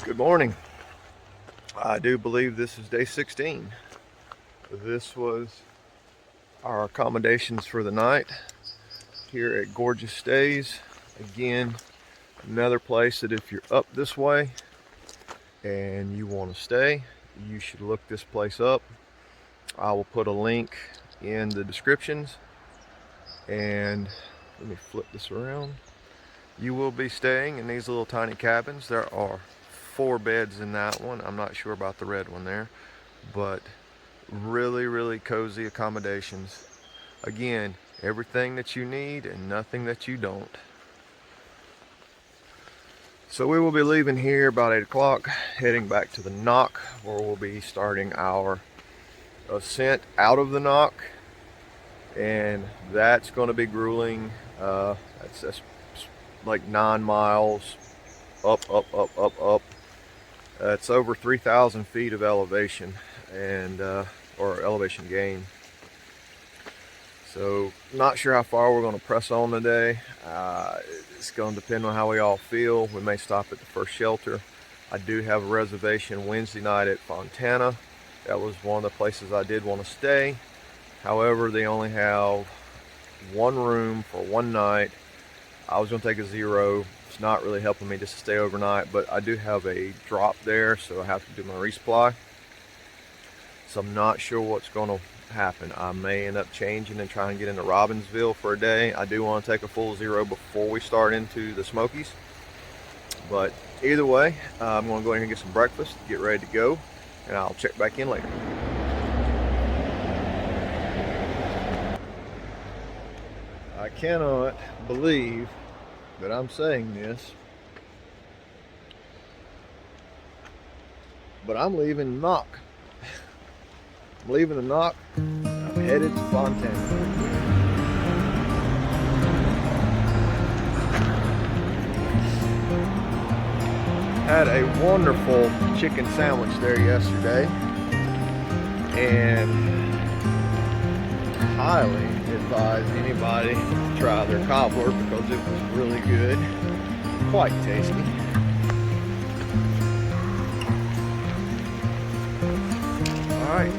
Good morning. I do believe this is day 16. This was our accommodations for the night here at Gorgeous Stays. Again, another place that if you're up this way and you want to stay, you should look this place up. I will put a link in the descriptions, and let me flip this around. You will be staying in these little tiny cabins. There are 4 beds in that one. I'm not sure about the red one there, but really cozy accommodations. Again, everything that you need and nothing that you don't. So we will be leaving here about 8 o'clock, heading back to the Knock, where we'll be starting our ascent out of the Knock, and that's going to be grueling. That's like 9 miles up. It's over 3,000 feet of elevation and or elevation gain. So not sure how far we're going to press on today. It's going to depend on how we all feel. We may stop at the first shelter. I do have a reservation Wednesday night at Fontana. That was one of the places I did want to stay. However, they only have 1 room for 1 night. I was going to take a 0. It's not really helping me just to stay overnight, but I do have a drop there, so I have to do my resupply. So I'm not sure what's going to happen. I may end up changing and trying to get into Robbinsville for a day. I do want to take a full 0 before we start into the Smokies. But either way, I'm going to go ahead and get some breakfast, get ready to go, and I'll check back in later. I cannot believe that I'm saying this, but I'm leaving Knock. I'm leaving the Knock. I'm headed to Fontana. Had a wonderful chicken sandwich there yesterday, and highly advise anybody to try their cobbler because it was really good, quite tasty. All right,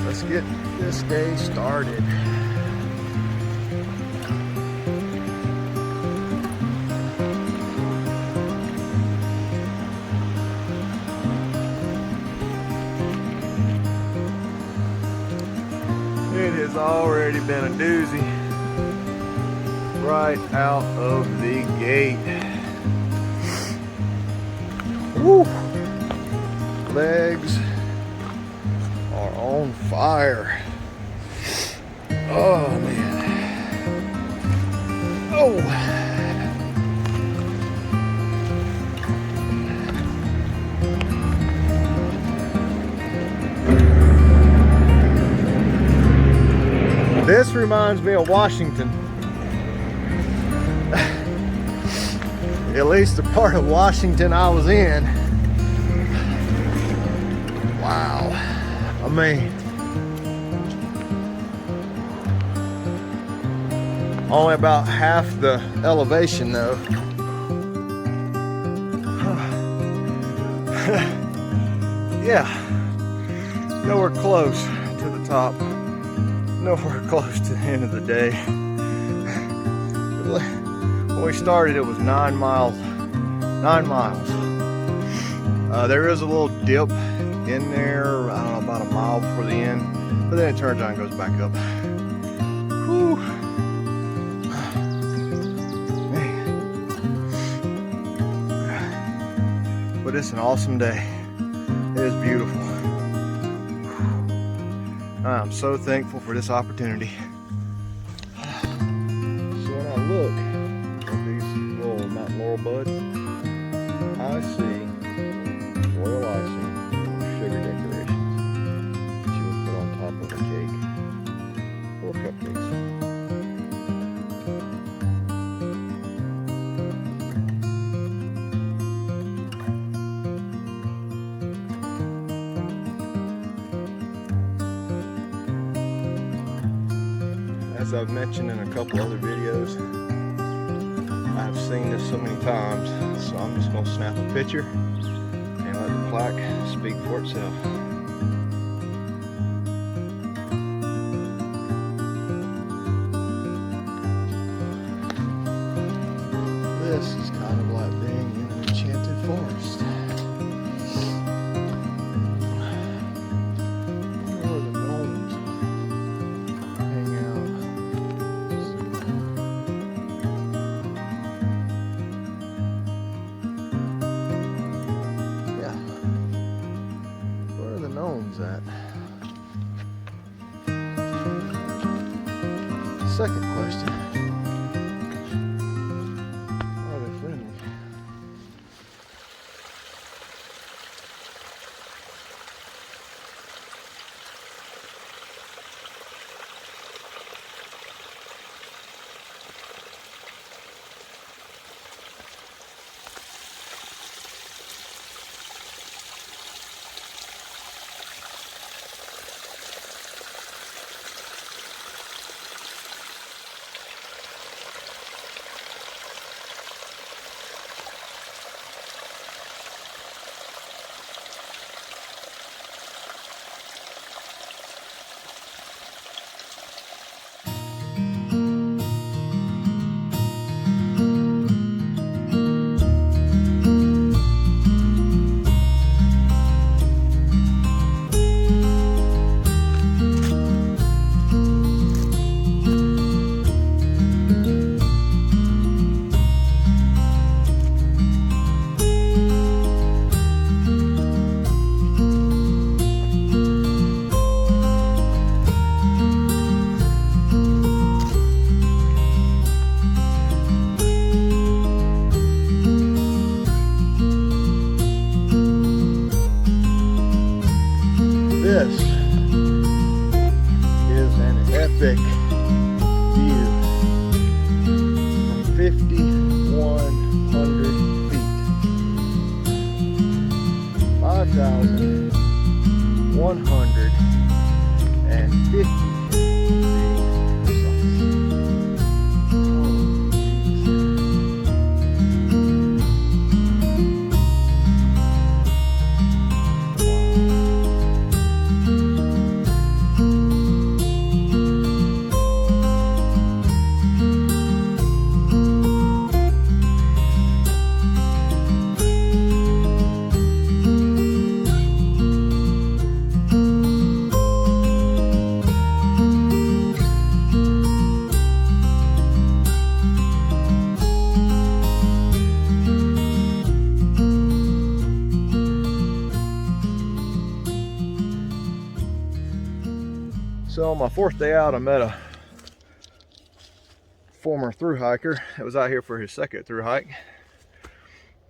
let's get this day started. It has already been a doozy right out of the gate. Woo! Legs are on fire. Oh man. Oh. This reminds me of Washington. At least the part of Washington I was in. Wow. I mean, only about half the elevation though. Yeah, nowhere close to the top. Nowhere close to the end of the day. When we started, it was 9 miles. 9 miles. There is a little dip in there, I don't know, about a mile before the end, but then it turns on and goes back up. Whew. Man. But it's an awesome day. It is beautiful. I'm so thankful for this opportunity. So when I look at these little Mountain Laurel buds, I see royal icing sugar decorations that you would put on top of a cake or cupcakes. As I've mentioned in a couple other videos, I I've seen this so many times, so I'm just going to snap a picture and let the plaque speak for itself. This is kind of like being in an enchanted forest. Where the gnomes hang out. Yeah. Where are the gnomes at? Second question. Are they friendly? This is an epic view from 5,100 feet. 5,150 feet. So on my fourth day out, I met a former thru hiker that was out here for his second thru hike.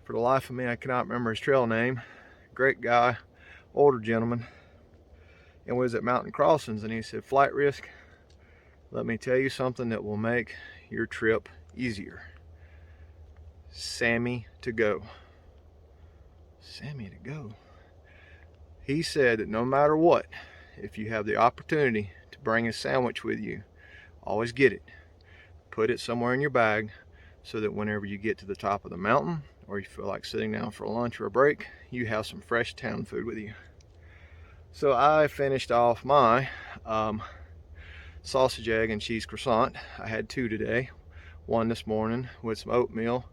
For the life of me, I cannot remember his trail name. Great guy, older gentleman, and we was at mountain crossings, and he said, "Flight risk, let me tell you something that will make your trip easier. Sammy to go." Sammy to go. He said that no matter what, if you have the opportunity to bring a sandwich with you, always get it. Put it somewhere in your bag so that whenever you get to the top of the mountain or you feel like sitting down for a lunch or a break, you have some fresh town food with you. So I finished off my sausage, egg, and cheese croissant. I had two today. One this morning with some oatmeal,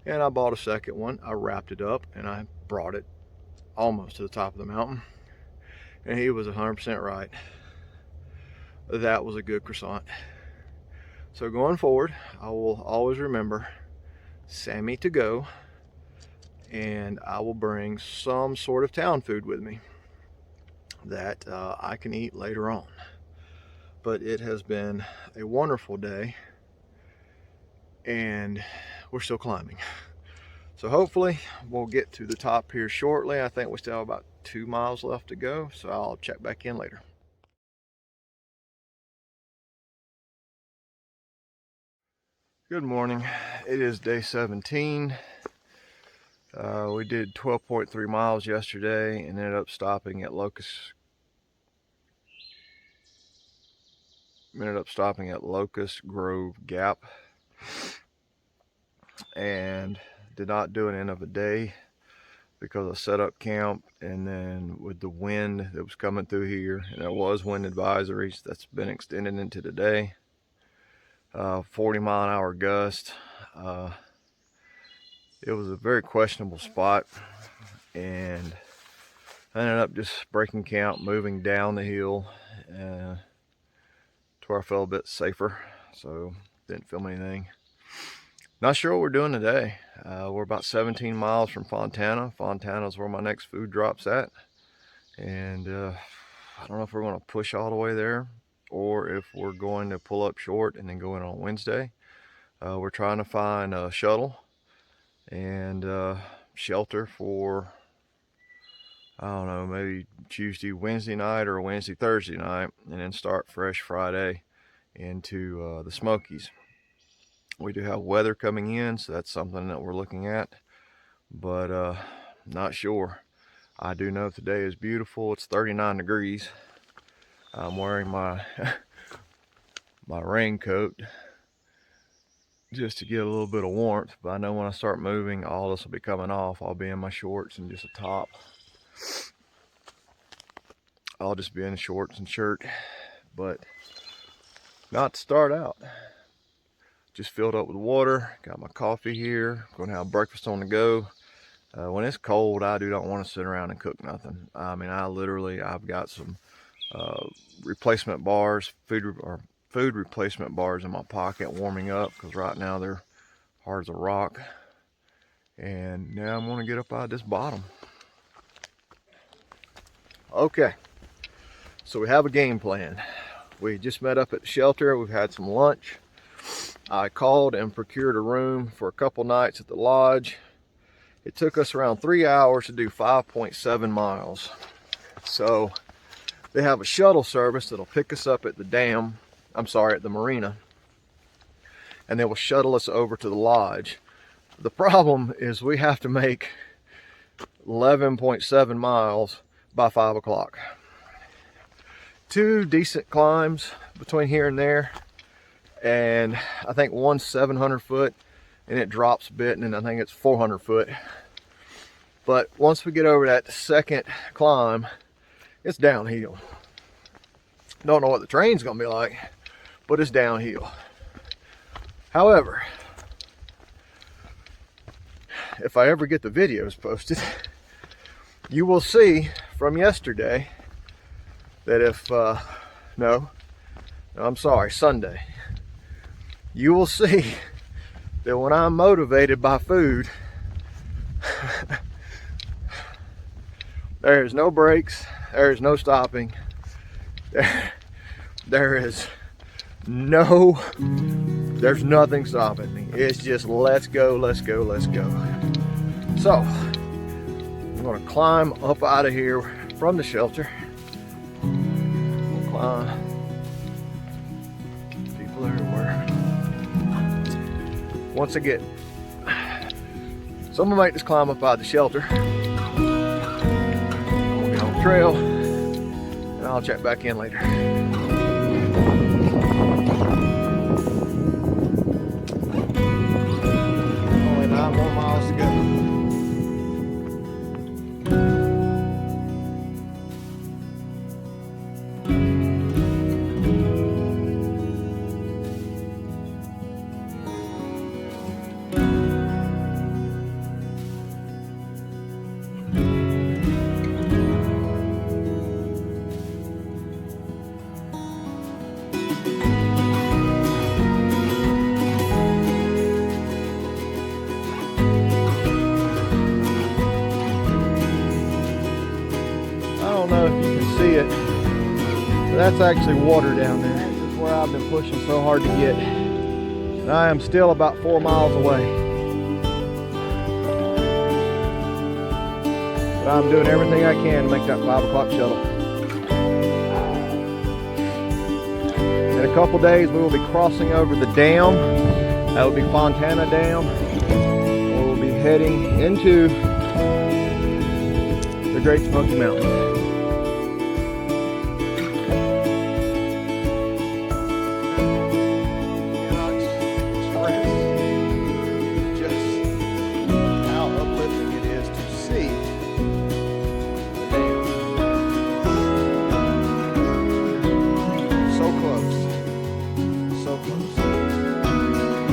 and I bought a second one. I wrapped it up and I brought it almost to the top of the mountain. And he was 100% right. That was a good croissant. So going forward, I will always remember Sammy to go, and I will bring some sort of town food with me that I can eat later on. But it has been a wonderful day, and we're still climbing. So hopefully we'll get to the top here shortly. I think we still have about 2 miles left to go, so I'll check back in later. Good morning. It is day 17. We did 12.3 miles yesterday and ended up stopping at Locust Grove Gap. and did not do an end of a day because I set up camp, and then with the wind that was coming through here, and there was wind advisories that's been extended into today, 40-mile-an-hour gust. It was a very questionable spot, and I ended up just breaking camp, moving down the hill to where I felt a bit safer, so didn't film anything. Not sure what we're doing today. We're about 17 miles from Fontana. Fontana is where my next food drop's at, and I don't know if we're going to push all the way there or if we're going to pull up short and then go in on Wednesday. We're trying to find a shuttle and shelter for, I don't know, maybe Tuesday, Wednesday night, or Wednesday, Thursday night, and then start fresh Friday into the Smokies. We do have weather coming in, so that's something that we're looking at, but not sure. I do know today is beautiful. It's 39 degrees. I'm wearing my my raincoat just to get a little bit of warmth, but I know when I start moving, all this will be coming off. I'll be in my shorts and just a top. I'll just be in shorts and shirt, but not to start out. Just filled up with water, got my coffee here, gonna have breakfast on the go. When it's cold, I do not want to sit around and cook nothing. I mean, I've got some replacement bars, food replacement bars in my pocket warming up, because right now they're hard as a rock. And now I'm gonna get up out of this bottom. Okay, so we have a game plan. We just met up at the shelter. We've had some lunch. I called and procured a room for a couple nights at the lodge. It took us around 3 hours to do 5.7 miles. So they have a shuttle service that'll pick us up at the dam, at the marina, and they will shuttle us over to the lodge. The problem is we have to make 11.7 miles by 5 o'clock. 2 decent climbs between here and there, and I think one's 700 foot and it drops a bit, and then I think it's 400 foot. But once we get over that second climb, it's downhill. Don't know what the terrain's gonna be like, but it's downhill. However, if I ever get the videos posted, you will see from yesterday that Sunday, you will see that when I'm motivated by food, there is no brakes, there is no stopping, there's nothing stopping me. It's just let's go, let's go, let's go. So I'm gonna climb up out of here from the shelter. We'll climb. People everywhere. Once I get, so I'm gonna make this climb up out of the shelter. I'm gonna get on the trail, and I'll check back in later. Only 9 more miles to go. That's actually water down there. This is where I've been pushing so hard to get. And I am still about 4 miles away. But I'm doing everything I can to make that 5 o'clock shuttle. In a couple days we will be crossing over the dam. That will be Fontana Dam. And we will be heading into the Great Smoky Mountains. Just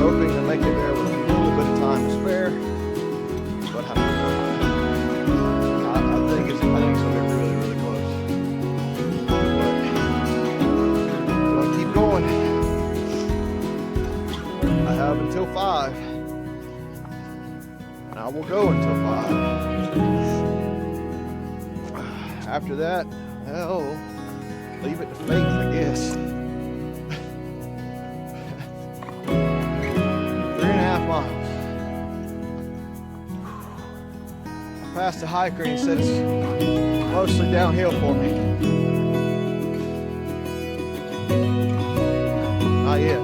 hoping to make it there with a little bit of time to spare. But I think it's going to be really, really close. But we'll keep going. I have until 5. And I will go until 5. After that, well, leave it to fate, I guess. 3.5 miles. I passed a hiker and he said it's mostly downhill for me. Not yet.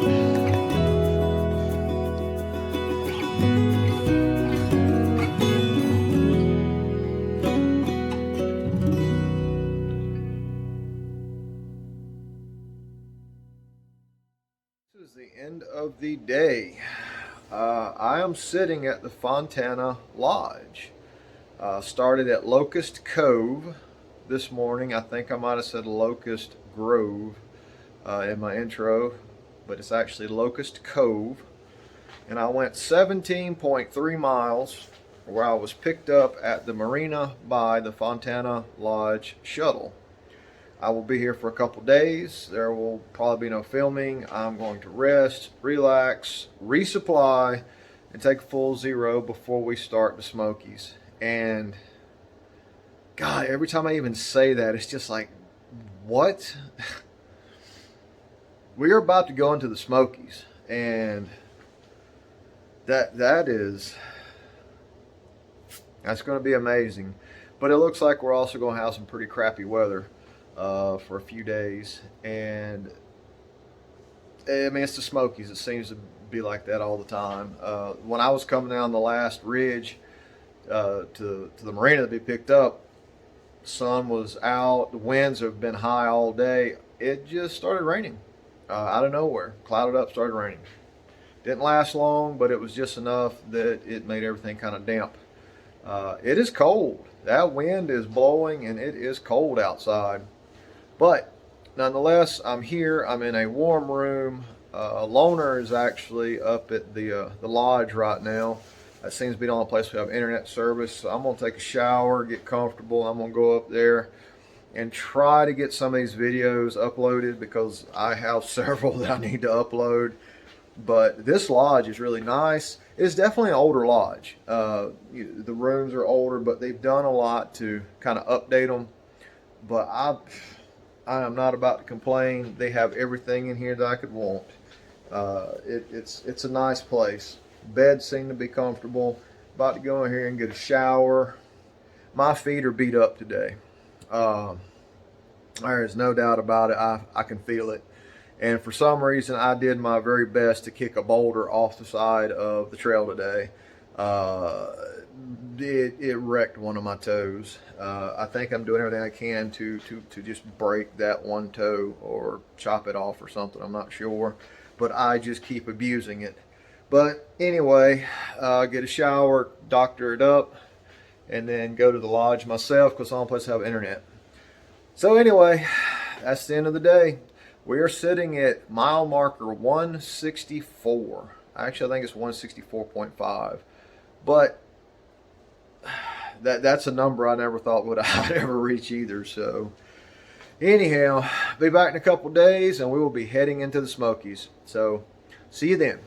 This is the end of the day. I am sitting at the Fontana Lodge. Started at Locust Cove this morning. I think I might have said Locust Grove in my intro, but it's actually Locust Cove. And I went 17.3 miles, where I was picked up at the marina by the Fontana Lodge shuttle. I will be here for a couple days. There will probably be no filming. I'm going to rest, relax, resupply, and take a full zero before we start the Smokies. And God, every time I even say that, it's just like, what? We are about to go into the Smokies, and that's going to be amazing. But it looks like we're also going to have some pretty crappy weather for a few days. And I mean, it's the Smokies. It seems to be like that all the time. When I was coming down the last ridge to the marina to be picked up, the sun was out, the winds have been high all day. It just started raining out of nowhere. Clouded up, started raining. Didn't last long, but it was just enough that it made everything kind of damp. It is cold. That wind is blowing and it is cold outside. But nonetheless, I'm here. I'm in a warm room. Loner is actually up at the lodge right now. That seems to be the only place we have internet service. So I'm going to take a shower, get comfortable. I'm going to go up there and try to get some of these videos uploaded, because I have several that I need to upload. But this lodge is really nice. It's definitely an older lodge. The rooms are older, but they've done a lot to kind of update them. But I am not about to complain. They have everything in here that I could want. It's a nice place. Beds seem to be comfortable. About to go in here and get a shower. My feet are beat up today. There is no doubt about it. I can feel it. And for some reason, I did my very best to kick a boulder off the side of the trail today. It wrecked one of my toes. I think I'm doing everything I can to just break that one toe or chop it off or something. I'm not sure, but I just keep abusing it. But anyway, get a shower, doctor it up, and then go to the lodge myself, because the only place I have internet. So anyway, that's the end of the day. We are sitting at mile marker 164. Actually, I think it's 164.5. But that's a number I never thought I'd ever reach either. So anyhow, be back in a couple days and we will be heading into the Smokies. So see you then.